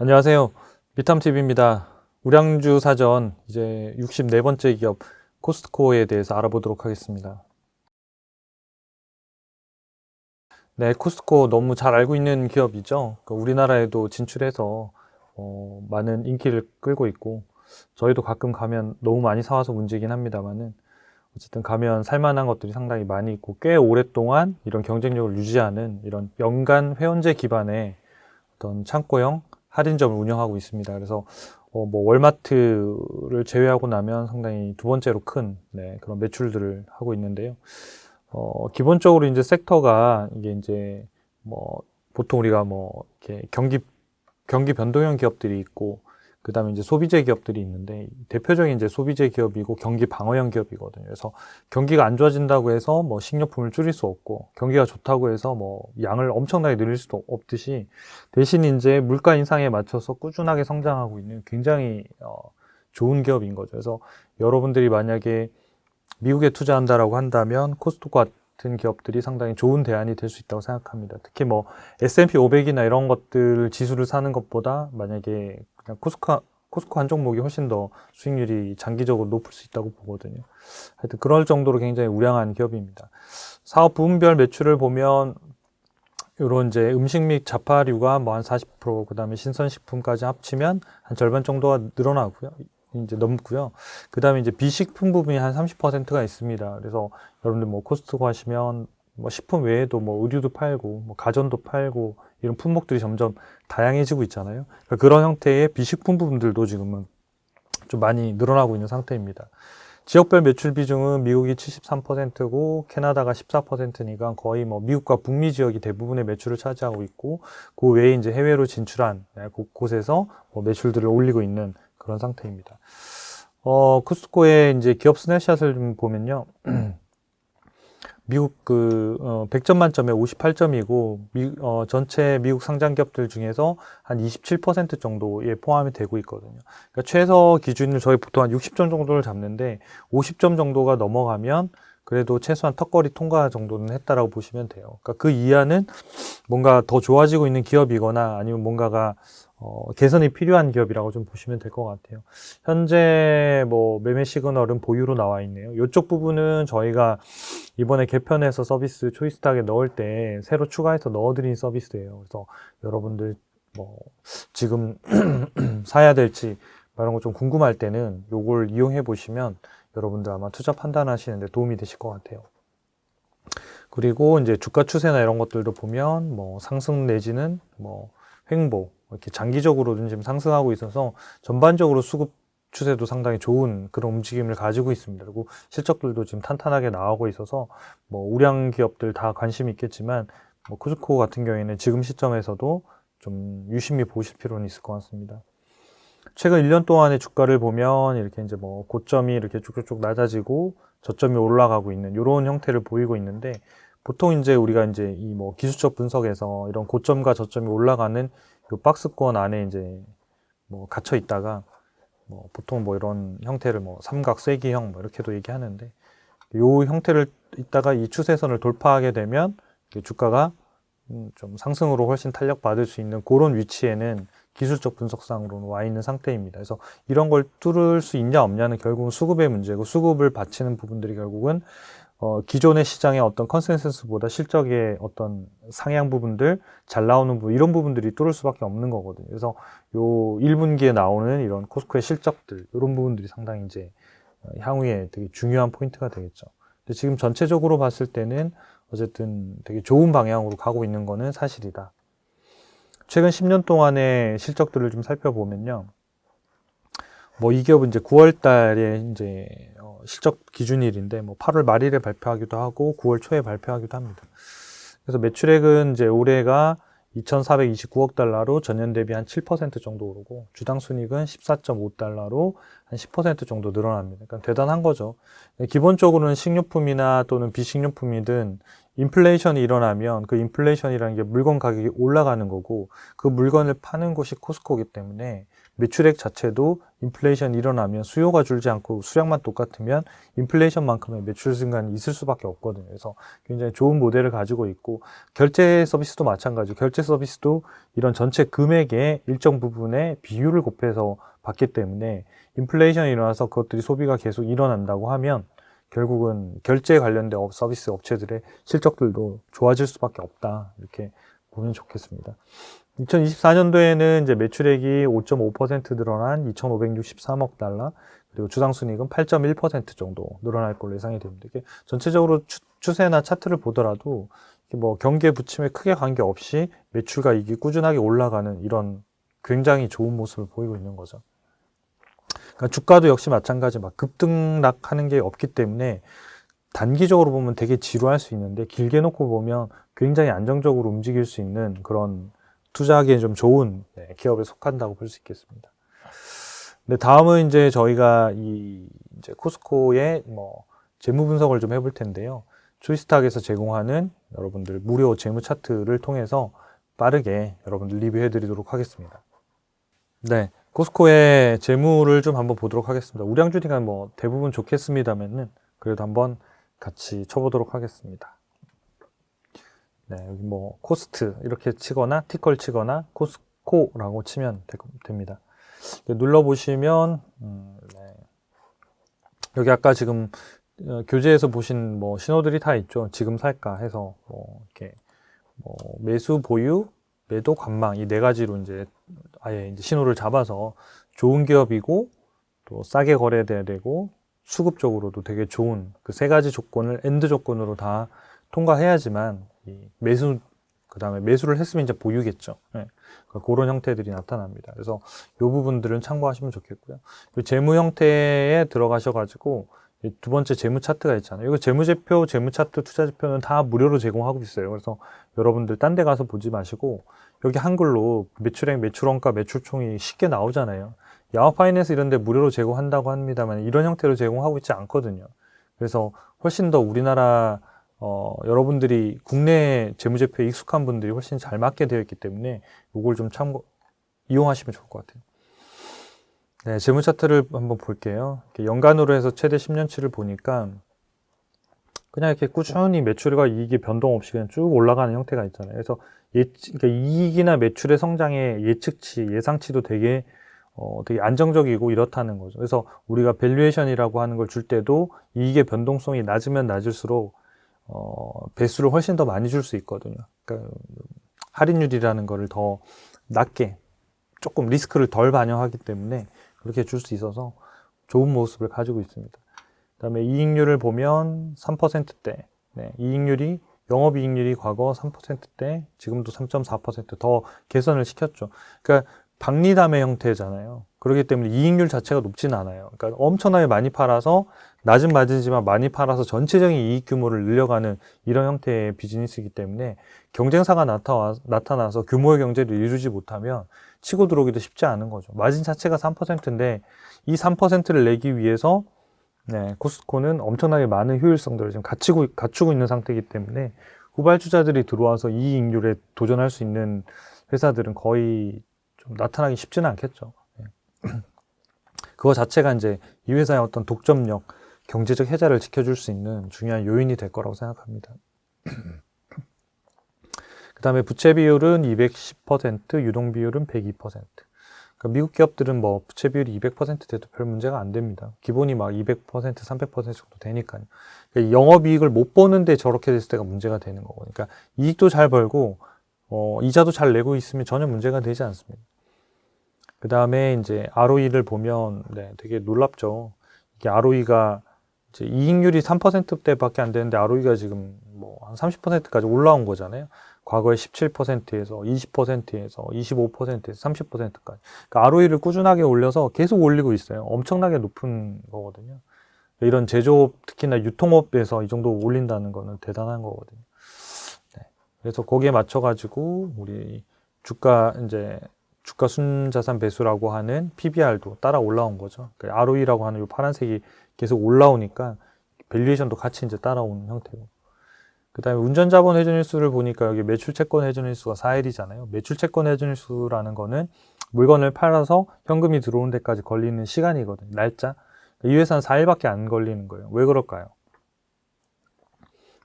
안녕하세요. 비탐TV입니다. 우량주 사전 이제 64번째 기업 코스트코에 대해서 알아보도록 하겠습니다. 네, 코스트코 너무 잘 알고 있는 기업이죠. 우리나라에도 진출해서 많은 인기를 끌고 있고 저희도 가끔 가면 너무 많이 사와서 문제긴 합니다만은 어쨌든 가면 살만한 것들이 상당히 많이 있고 꽤 오랫동안 이런 경쟁력을 유지하는 이런 연간 회원제 기반의 어떤 창고형 할인점을 운영하고 있습니다. 그래서 뭐 월마트를 제외하고 나면 상당히 두 번째로 큰 그런 매출들을 하고 있는데요. 기본적으로 이제 섹터가 이게 이제 뭐 보통 우리가 뭐 이렇게 경기 변동형 기업들이 있고 그다음에 이제 소비재 기업들이 있는데 대표적인 이제 소비재 기업이고 경기 방어형 기업이거든요. 그래서 경기가 안 좋아진다고 해서 뭐 식료품을 줄일 수 없고 경기가 좋다고 해서 뭐 양을 엄청나게 늘릴 수도 없듯이 대신 이제 물가 인상에 맞춰서 꾸준하게 성장하고 있는 굉장히 좋은 기업인 거죠. 그래서 여러분들이 만약에 미국에 투자한다라고 한다면 코스트코 같은 기업들이 상당히 좋은 대안이 될 수 있다고 생각합니다. 특히 뭐 S&P 500이나 이런 것들 지수를 사는 것보다 만약에 그냥 코스트코 한 종목이 훨씬 더 수익률이 장기적으로 높을 수 있다고 보거든요. 하여튼 그럴 정도로 굉장히 우량한 기업입니다. 사업 부문별 매출을 보면 요런 이제 음식 및 자파류가 뭐 한 40%, 그다음에 신선식품까지 합치면 한 절반 정도가 늘어나고요. 이제 넘고요. 그다음에 이제 비식품 부분이 한 30%가 있습니다. 그래서 여러분들 뭐 코스트코 하시면 뭐 식품 외에도 뭐 의류도 팔고 뭐 가전도 팔고 이런 품목들이 점점 다양해지고 있잖아요. 그러니까 그런 형태의 비식품 부분들도 지금은 좀 많이 늘어나고 있는 상태입니다. 지역별 매출 비중은 미국이 73%고 캐나다가 14%니까 거의 뭐 미국과 북미 지역이 대부분의 매출을 차지하고 있고 그 외에 이제 해외로 진출한 곳곳에서 뭐 매출들을 올리고 있는 그런 상태입니다. 코스트코의 이제 기업 스냅샷을 좀 보면요. 미국 100점 만점에 58점이고 전체 미국 상장 기업들 중에서 한 27% 정도에 포함이 되고 있거든요. 그러니까 최저 기준을 저희 보통 한 60점 정도를 잡는데 50점 정도가 넘어가면 그래도 최소한 턱걸이 통과 정도는 했다라고 보시면 돼요. 그러니까 그 이하는 뭔가 더 좋아지고 있는 기업이거나 아니면 뭔가가 개선이 필요한 기업이라고 좀 보시면 될 것 같아요. 현재 뭐 매매 시그널은 보유로 나와 있네요. 이쪽 부분은 저희가 이번에 개편해서 서비스 초이스탁에 넣을 때 새로 추가해서 넣어드린 서비스예요. 그래서 여러분들 뭐 지금 사야 될지 이런 거 좀 궁금할 때는 요걸 이용해 보시면 여러분들 아마 투자 판단하시는데 도움이 되실 것 같아요. 그리고 이제 주가 추세나 이런 것들도 보면 뭐 상승 내지는 뭐 횡보 이렇게 장기적으로는 지금 상승하고 있어서 전반적으로 수급 추세도 상당히 좋은 그런 움직임을 가지고 있습니다. 그리고 실적들도 지금 탄탄하게 나오고 있어서 뭐 우량 기업들 다 관심이 있겠지만 뭐 코스트코 같은 경우에는 지금 시점에서도 좀 유심히 보실 필요는 있을 것 같습니다. 최근 1년 동안의 주가를 보면 이렇게 이제 뭐 고점이 이렇게 쭉쭉쭉 낮아지고 저점이 올라가고 있는 이런 형태를 보이고 있는데 보통 이제 우리가 이제 이 뭐 기술적 분석에서 이런 고점과 저점이 올라가는 이 박스권 안에 이제 뭐 갇혀 있다가 뭐 보통 뭐 이런 형태를 뭐 삼각 쐐기형 뭐 이렇게도 얘기하는데 요 형태를 있다가 이 추세선을 돌파하게 되면 주가가 좀 상승으로 훨씬 탄력받을 수 있는 그런 위치에는 기술적 분석상으로는 와 있는 상태입니다. 그래서 이런 걸 뚫을 수 있냐 없냐는 결국은 수급의 문제고 수급을 받치는 부분들이 결국은 기존의 시장의 어떤 컨센서스보다 실적의 어떤 상향 부분들, 잘 나오는 부분, 이런 부분들이 뚫을 수밖에 없는 거거든요. 그래서 요 1분기에 나오는 이런 코스코의 실적들, 이런 부분들이 상당히 이제 향후에 되게 중요한 포인트가 되겠죠. 근데 지금 전체적으로 봤을 때는 어쨌든 되게 좋은 방향으로 가고 있는 거는 사실이다. 최근 10년 동안의 실적들을 좀 살펴보면요. 뭐 이 기업은 이제 9월 달에 이제 실적 기준일인데 뭐 8월 말일에 발표하기도 하고 9월 초에 발표하기도 합니다. 그래서 매출액은 이제 올해가 2,429억 달러로 전년 대비 한 7% 정도 오르고 주당 순이익은 14.5달러로 한 10% 정도 늘어납니다. 그러니까 대단한 거죠. 기본적으로는 식료품이나 또는 비식료품이든 인플레이션이 일어나면 그 인플레이션이라는 게 물건 가격이 올라가는 거고 그 물건을 파는 곳이 코스코이기 때문에 매출액 자체도 인플레이션이 일어나면 수요가 줄지 않고 수량만 똑같으면 인플레이션만큼의 매출 증가는 있을 수밖에 없거든요. 그래서 굉장히 좋은 모델을 가지고 있고 결제 서비스도 마찬가지고 결제 서비스도 이런 전체 금액의 일정 부분의 비율을 곱해서 받기 때문에 인플레이션이 일어나서 그것들이 소비가 계속 일어난다고 하면 결국은 결제 관련된 서비스 업체들의 실적들도 좋아질 수밖에 없다. 이렇게 보면 좋겠습니다. 2024년도에는 이제 매출액이 5.5% 늘어난 2,563억 달러, 그리고 주당순이익은 8.1% 정도 늘어날 걸로 예상이 됩니다. 이게 전체적으로 추세나 차트를 보더라도 뭐 경기의 부침에 크게 관계없이 매출과 이익이 꾸준하게 올라가는 이런 굉장히 좋은 모습을 보이고 있는 거죠. 그러니까 주가도 역시 마찬가지 막 급등락하는 게 없기 때문에 단기적으로 보면 되게 지루할 수 있는데 길게 놓고 보면 굉장히 안정적으로 움직일 수 있는 그런 투자하기에 좀 좋은 기업에 속한다고 볼 수 있겠습니다. 네, 다음은 이제 저희가 이제 코스코의 뭐 재무 분석을 좀 해볼 텐데요. 초이스탁에서 제공하는 여러분들 무료 재무 차트를 통해서 빠르게 여러분들 리뷰해 드리도록 하겠습니다. 네, 코스코의 재무를 좀 한번 보도록 하겠습니다. 우량주니까 뭐 대부분 좋겠습니다만은 그래도 한번 같이 쳐보도록 하겠습니다. 네, 여기 뭐 코스트 이렇게 치거나 티커를 치거나 코스코라고 치면 됩니다. 눌러보시면 네. 여기 아까 지금 교재에서 보신 뭐 신호들이 다 있죠. 지금 살까 해서 뭐 이렇게 뭐 매수 보유 매도 관망 이 네 가지로 이제 아예 이제 신호를 잡아서 좋은 기업이고 또 싸게 거래돼야 되고 수급적으로도 되게 좋은 그 세 가지 조건을 엔드 조건으로 다 통과해야지만 이 매수 그다음에 매수를 했으면 이제 보유겠죠. 네. 그런 형태들이 나타납니다. 그래서 이 부분들은 참고하시면 좋겠고요. 재무 형태에 들어가셔가지고 두 번째 재무 차트가 있잖아요. 이거 재무제표, 재무차트, 투자지표는 다 무료로 제공하고 있어요. 그래서 여러분들 딴 데 가서 보지 마시고 여기 한글로 매출액, 매출원가, 매출총이 쉽게 나오잖아요. 야후파이낸스 이런 데 무료로 제공한다고 합니다만 이런 형태로 제공하고 있지 않거든요. 그래서 훨씬 더 우리나라 여러분들이 국내 재무제표에 익숙한 분들이 훨씬 잘 맞게 되어 있기 때문에 이걸 좀 이용하시면 좋을 것 같아요. 네, 재무 차트를 한번 볼게요. 연간으로 해서 최대 10년치를 보니까 그냥 이렇게 꾸준히 매출과 이익이 변동 없이 그냥 쭉 올라가는 형태가 있잖아요. 그래서 그러니까 이익이나 매출의 성장의 예측치, 예상치도 되게 안정적이고 이렇다는 거죠. 그래서 우리가 밸류에이션이라고 하는 걸 줄 때도 이익의 변동성이 낮으면 낮을수록 배수를 훨씬 더 많이 줄 수 있거든요. 그러니까 할인율이라는 거를 더 낮게 조금 리스크를 덜 반영하기 때문에 그렇게 줄 수 있어서 좋은 모습을 가지고 있습니다. 그다음에 이익률을 보면 3%대, 네, 이익률이 영업이익률이 과거 3%대, 지금도 3.4%더 개선을 시켰죠. 그러니까 박리담의 형태잖아요. 그렇기 때문에 이익률 자체가 높지는 않아요. 그러니까 엄청나게 많이 팔아서 낮은 마진이지만 많이 팔아서 전체적인 이익 규모를 늘려가는 이런 형태의 비즈니스이기 때문에 경쟁사가 나타나서 규모의 경제를 이루지 못하면 치고 들어오기도 쉽지 않은 거죠. 마진 자체가 3%인데 이 3%를 내기 위해서 네, 코스코는 엄청나게 많은 효율성들을 지금 갖추고 있는 상태이기 때문에 후발주자들이 들어와서 이익률에 도전할 수 있는 회사들은 거의 좀 나타나기 쉽지는 않겠죠. 네. 그거 자체가 이제 이 회사의 어떤 독점력, 경제적 해자를 지켜줄 수 있는 중요한 요인이 될 거라고 생각합니다. 그 다음에 부채 비율은 210%, 유동 비율은 102%. 그러니까 미국 기업들은 뭐 부채 비율이 200% 돼도 별 문제가 안 됩니다. 기본이 막 200%, 300% 정도 되니까요. 그러니까 영업이익을 못 버는데 저렇게 됐을 때가 문제가 되는 거고. 그러니까 이익도 잘 벌고 이자도 잘 내고 있으면 전혀 문제가 되지 않습니다. 그 다음에 이제 ROE를 보면 네, 되게 놀랍죠. 이게 ROE가 이제 이익률이 3%대밖에 안 되는데 ROE가 지금 뭐 한 30%까지 올라온 거잖아요. 과거에 17%에서 20%에서 25%에서 30%까지. 그러니까 ROE를 꾸준하게 올려서 계속 올리고 있어요. 엄청나게 높은 거거든요. 이런 제조업, 특히나 유통업에서 이 정도 올린다는 거는 대단한 거거든요. 네. 그래서 거기에 맞춰가지고 우리 주가 순자산 배수라고 하는 PBR도 따라 올라온 거죠. 그러니까 ROE라고 하는 이 파란색이 계속 올라오니까 밸류에이션도 같이 이제 따라오는 형태고. 그다음에 운전자본 회전일수를 보니까 여기 매출채권 회전일수가 4일이잖아요. 매출채권 회전일수라는 거는 물건을 팔아서 현금이 들어오는 데까지 걸리는 시간이거든요. 날짜. 이 회사는 4일밖에 안 걸리는 거예요. 왜 그럴까요?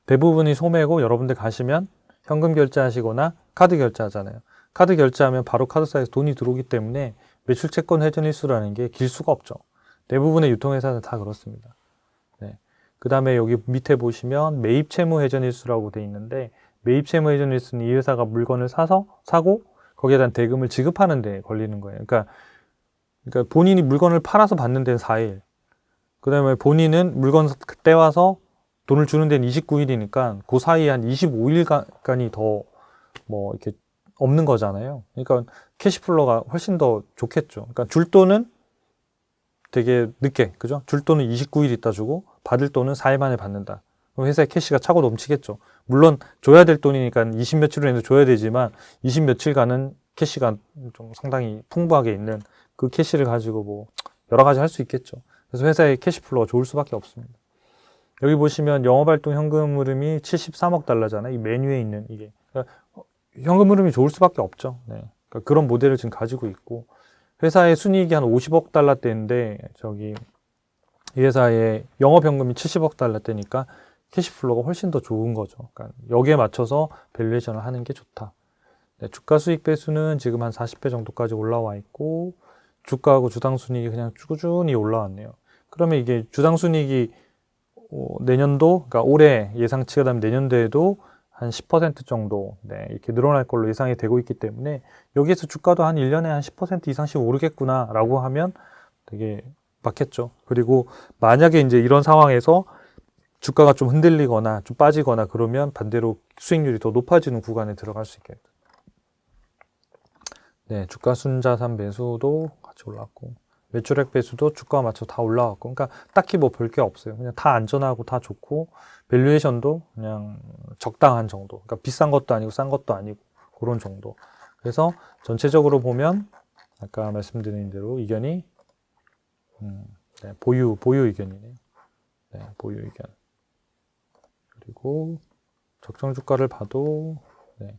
대부분이 소매고 여러분들 가시면 현금 결제하시거나 카드 결제하잖아요. 카드 결제하면 바로 카드사에서 돈이 들어오기 때문에 매출채권 회전일수라는 게 길 수가 없죠. 대부분의 유통회사는 다 그렇습니다. 네. 그 다음에 여기 밑에 보시면 매입채무 회전일수라고 돼 있는데 매입채무 회전일수는 이 회사가 물건을 사고 거기에 대한 대금을 지급하는 데 걸리는 거예요. 그러니까 본인이 물건을 팔아서 받는 데는 4일. 그 다음에 본인은 물건 그때 와서 돈을 주는 데는 29일이니까 그 사이에 한 25일간이 더 뭐 이렇게 없는 거잖아요. 그러니까 캐시플로가 훨씬 더 좋겠죠. 그러니까 줄 돈은 되게 늦게, 그죠? 줄 돈은 29일 있다 주고 받을 돈은 4일 만에 받는다. 그럼 회사의 캐시가 차고 넘치겠죠. 물론 줘야 될 돈이니까 20 며칠 내에 줘야 되지만 20 며칠간은 캐시가 좀 상당히 풍부하게 있는 그 캐시를 가지고 뭐 여러 가지 할 수 있겠죠. 그래서 회사의 캐시플로가 좋을 수밖에 없습니다. 여기 보시면 영업활동 현금 흐름이 73억 달러잖아요. 이 메뉴에 있는 이게. 그러니까 현금 흐름이 좋을 수밖에 없죠. 네. 그러니까 그런 모델을 지금 가지고 있고 회사의 순이익이 한 50억 달러대인데 이 회사의 영업현금이 70억 달러대니까 캐시플로가 훨씬 더 좋은 거죠. 그러니까 여기에 맞춰서 밸류에이션을 하는 게 좋다. 네, 주가 수익 배수는 지금 한 40배 정도까지 올라와 있고 주가하고 주당 순이익이 그냥 꾸준히 올라왔네요. 그러면 이게 주당 순이익이 내년도, 그러니까 올해 예상치가 되면 내년도에도 한 10% 정도 이렇게 늘어날 걸로 예상이 되고 있기 때문에 여기에서 주가도 한 1년에 한 10% 이상씩 오르겠구나 라고 하면 되게 맞겠죠. 그리고 만약에 이제 이런 상황에서 주가가 좀 흔들리거나 좀 빠지거나 그러면 반대로 수익률이 더 높아지는 구간에 들어갈 수 있겠죠. 네, 주가 순자산 배수도 같이 올랐고 매출액 배수도 주가와 맞춰 다 올라왔고, 그러니까 딱히 뭐 볼 게 없어요. 그냥 다 안전하고 다 좋고, 밸류에이션도 그냥 적당한 정도. 그러니까 비싼 것도 아니고 싼 것도 아니고 그런 정도. 그래서 전체적으로 보면 아까 말씀드린 대로 의견이 네, 보유 의견이네요. 네, 보유 의견. 그리고 적정 주가를 봐도 네,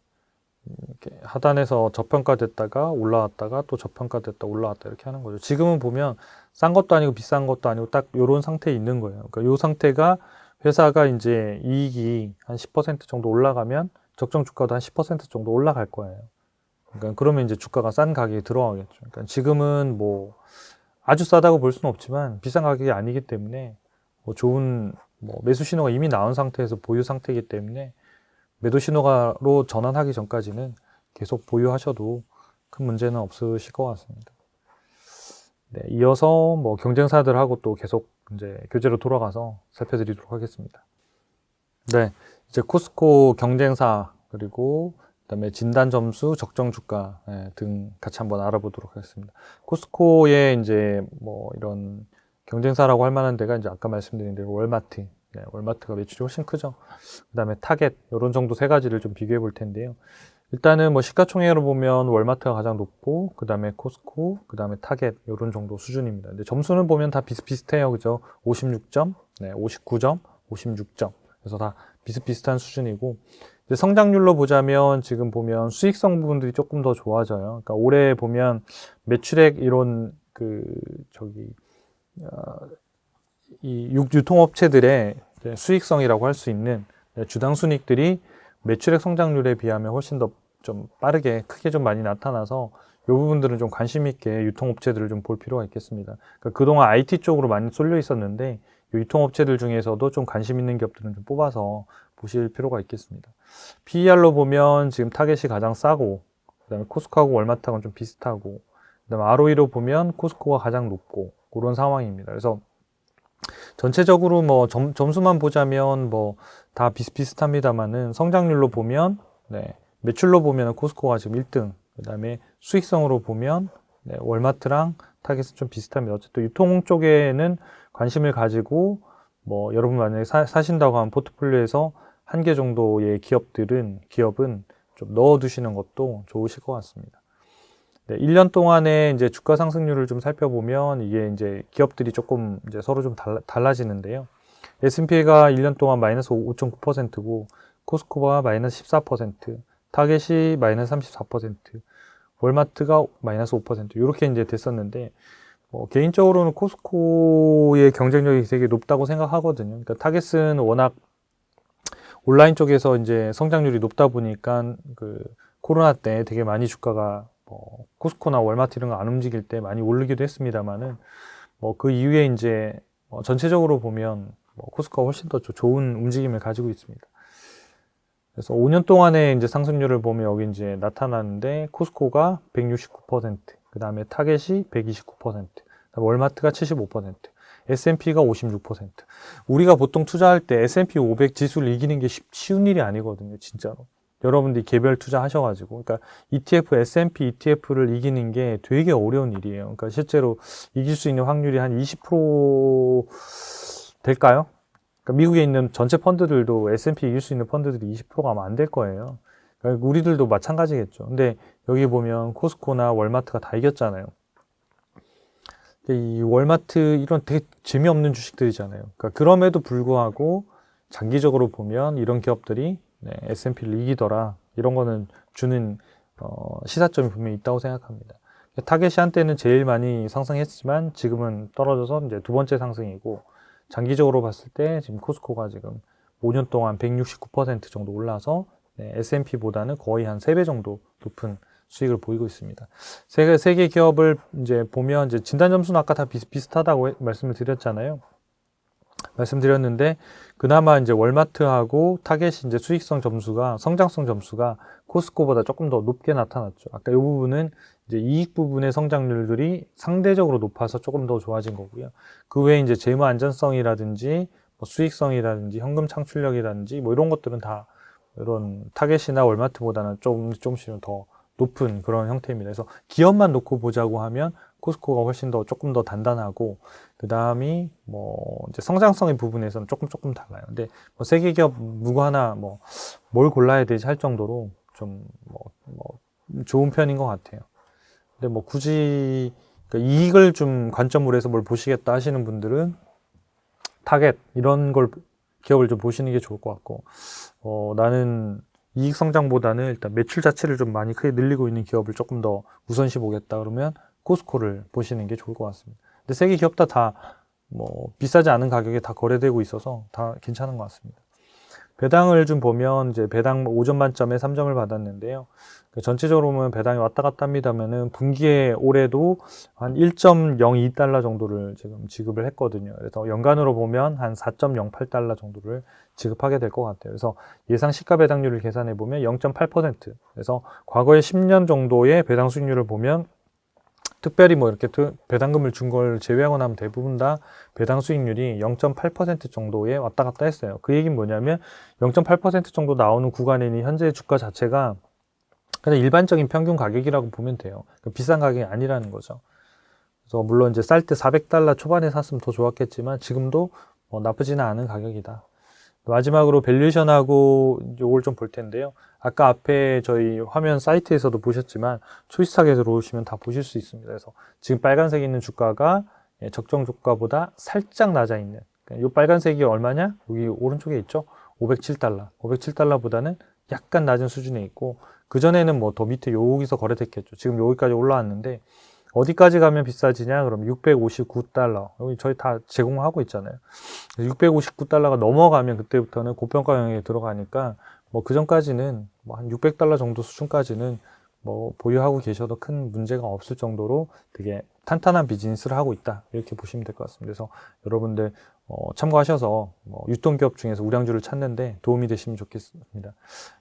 이렇게 하단에서 저평가됐다가 올라왔다가 또 저평가됐다 올라왔다 이렇게 하는 거죠. 지금은 보면 싼 것도 아니고 비싼 것도 아니고 딱 이런 상태에 있는 거예요. 그러니까 이 상태가 회사가 이제 이익이 한 10% 정도 올라가면 적정 주가도 한 10% 정도 올라갈 거예요. 그러니까 그러면 이제 주가가 싼 가격에 들어가겠죠. 그러니까 지금은 뭐 아주 싸다고 볼 수는 없지만 비싼 가격이 아니기 때문에 뭐 좋은 뭐 매수 신호가 이미 나온 상태에서 보유 상태이기 때문에 매도 신호가로 전환하기 전까지는 계속 보유하셔도 큰 문제는 없으실 것 같습니다. 네, 이어서 뭐 경쟁사들하고 또 계속 이제 교재로 돌아가서 살펴드리도록 하겠습니다. 네, 이제 코스코 경쟁사 그리고 그다음에 진단 점수, 적정 주가 등 같이 한번 알아보도록 하겠습니다. 코스코의 이제 뭐 이런 경쟁사라고 할 만한 데가 이제 아까 말씀드린 대로 월마트. 네, 월마트가 매출이 훨씬 크죠. 그 다음에 타겟, 이런 정도 세 가지를 좀 비교해 볼 텐데요. 일단은 뭐 시가총액으로 보면 월마트가 가장 높고, 그 다음에 코스코, 그 다음에 타겟, 이런 정도 수준입니다. 근데 점수는 보면 다 비슷비슷해요. 그죠? 56점, 네, 59점, 56점. 그래서 다 비슷비슷한 수준이고, 이제 성장률로 보자면 지금 보면 수익성 부분들이 조금 더 좋아져요. 그러니까 올해 보면 매출액 이런 이 유통업체들의 수익성이라고 할 수 있는 주당 순이익들이 매출액 성장률에 비하면 훨씬 더 좀 빠르게 크게 좀 많이 나타나서 이 부분들은 좀 관심 있게 유통업체들을 좀 볼 필요가 있겠습니다. 그러니까 그동안 IT 쪽으로 많이 쏠려 있었는데 유통업체들 중에서도 좀 관심 있는 기업들은 좀 뽑아서 보실 필요가 있겠습니다. PER로 보면 지금 타겟이 가장 싸고 그다음에 코스코하고 월마트하고는 좀 비슷하고 그다음에 ROE로 보면 코스코가 가장 높고 그런 상황입니다. 그래서 전체적으로 뭐 점수만 보자면 뭐 다 비슷비슷합니다만은 성장률로 보면 매출로 보면 코스코가 지금 1등, 그다음에 수익성으로 보면 월마트랑 타겟은 좀 비슷합니다. 어쨌든 유통 쪽에는 관심을 가지고 뭐 여러분 만약에 사신다고 하면 포트폴리오에서 한 개 정도의 기업은 좀 넣어두시는 것도 좋으실 것 같습니다. 네, 1년 동안에 이제 주가 상승률을 좀 살펴보면 이게 이제 기업들이 조금 이제 서로 좀 달라지는데요. S&P가 1년 동안 마이너스 5.9%고 코스코가 마이너스 14%, 타겟이 마이너스 34%, 월마트가 마이너스 5% 이렇게 이제 됐었는데 개인적으로는 코스코의 경쟁력이 되게 높다고 생각하거든요. 그러니까 타겟은 워낙 온라인 쪽에서 이제 성장률이 높다 보니까 그 코로나 때 되게 많이 주가가 코스코나 월마트 이런 거 안 움직일 때 많이 오르기도 했습니다만은 그 이후에 이제 전체적으로 보면 코스코가 훨씬 더 좋은 움직임을 가지고 있습니다. 그래서 5년 동안의 이제 상승률을 보면 여기 이제 나타나는데 코스코가 169%, 그 다음에 타겟이 129%, 월마트가 75%, S&P가 56%. 우리가 보통 투자할 때 S&P 500 지수를 이기는 게 쉬운 일이 아니거든요, 진짜로. 여러분들이 개별 투자하셔가지고. 그러니까 ETF, S&P ETF를 이기는 게 되게 어려운 일이에요. 그러니까 실제로 이길 수 있는 확률이 한 20% 될까요? 그러니까 미국에 있는 전체 펀드들도 S&P 이길 수 있는 펀드들이 20%가 아마 안 될 거예요. 그러니까 우리들도 마찬가지겠죠. 근데 여기 보면 코스코나 월마트가 다 이겼잖아요. 이 월마트 이런 되게 재미없는 주식들이잖아요. 그러니까 그럼에도 불구하고 장기적으로 보면 이런 기업들이 S&P를 이기더라. 이런 거는 주는 시사점이 분명히 있다고 생각합니다. 타겟이 한때는 제일 많이 상승했지만 지금은 떨어져서 이제 두 번째 상승이고 장기적으로 봤을 때 지금 코스코가 지금 5년 동안 169% 정도 올라서 S&P보다는 거의 한 3배 정도 높은 수익을 보이고 있습니다. 세계 기업을 이제 보면 이제 진단 점수는 아까 다 비슷하다고 말씀을 드렸는데 그나마 이제 월마트하고 타겟이 이제 수익성 점수가 성장성 점수가 코스코보다 조금 더 높게 나타났죠. 아까 이 부분은 이제 이익 부분의 성장률들이 상대적으로 높아서 조금 더 좋아진 거고요. 그 외에 이제 재무 안전성이라든지 수익성이라든지 현금 창출력이라든지 이런 것들은 다 이런 타겟이나 월마트보다는 조금씩은 더 높은 그런 형태입니다. 그래서 기업만 놓고 보자고 하면 코스코가 훨씬 더 조금 더 단단하고 그 다음이 이제 성장성의 부분에서는 조금 달라요. 근데 세계 기업 누구 하나 뭘 골라야 되지 할 정도로 좀 좋은 편인 것 같아요. 근데 굳이 그러니까 이익을 좀 관점으로 해서 뭘 보시겠다 하시는 분들은 타겟 이런 걸 기업을 좀 보시는 게 좋을 것 같고 나는 이익 성장보다는 일단 매출 자체를 좀 많이 크게 늘리고 있는 기업을 조금 더 우선시 보겠다 그러면 코스코를 보시는 게 좋을 것 같습니다. 근데 세계 기업 다 비싸지 않은 가격에 다 거래되고 있어서 다 괜찮은 것 같습니다. 배당을 좀 보면 이제 배당 5점 만점에 3점을 받았는데요. 전체적으로 보면 배당이 왔다 갔다 합니다면은 분기에 올해도 한 1.02달러 정도를 지금 지급을 했거든요. 그래서 연간으로 보면 한 4.08달러 정도를 지급하게 될 것 같아요. 그래서 예상 시가 배당률을 계산해 보면 0.8%. 그래서 과거에 10년 정도의 배당 수익률을 보면 특별히 이렇게 배당금을 준 걸 제외하고 나면 대부분 다 배당 수익률이 0.8% 정도에 왔다 갔다 했어요. 그 얘기는 뭐냐면 0.8% 정도 나오는 구간에 있는 현재 주가 자체가 그냥 일반적인 평균 가격이라고 보면 돼요. 비싼 가격이 아니라는 거죠. 그래서 물론 이제 쌀 때 400달러 초반에 샀으면 더 좋았겠지만 지금도 나쁘지는 않은 가격이다. 마지막으로 밸류에이션하고 이걸 좀 볼 텐데요. 아까 앞에 저희 화면 사이트에서도 보셨지만 초이스탁에 들어오시면 다 보실 수 있습니다. 그래서 지금 빨간색 있는 주가가 적정 주가보다 살짝 낮아 있는 이 빨간색이 얼마냐? 여기 오른쪽에 있죠? 507달러. 507달러보다는 약간 낮은 수준에 있고 그전에는 더 밑에 여기서 거래됐겠죠. 지금 여기까지 올라왔는데 어디까지 가면 비싸지냐? 그럼 659달러. 여기 저희 다 제공하고 있잖아요. 659달러가 넘어가면 그때부터는 고평가 영역에 들어가니까 그 전까지는 한 600달러 정도 수준까지는 보유하고 계셔도 큰 문제가 없을 정도로 되게 탄탄한 비즈니스를 하고 있다. 이렇게 보시면 될 것 같습니다. 그래서 여러분들 참고하셔서 유통기업 중에서 우량주를 찾는데 도움이 되시면 좋겠습니다.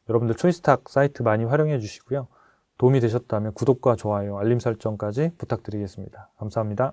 여러분들 초이스탁 사이트 많이 활용해 주시고요. 도움이 되셨다면 구독과 좋아요, 알림 설정까지 부탁드리겠습니다. 감사합니다.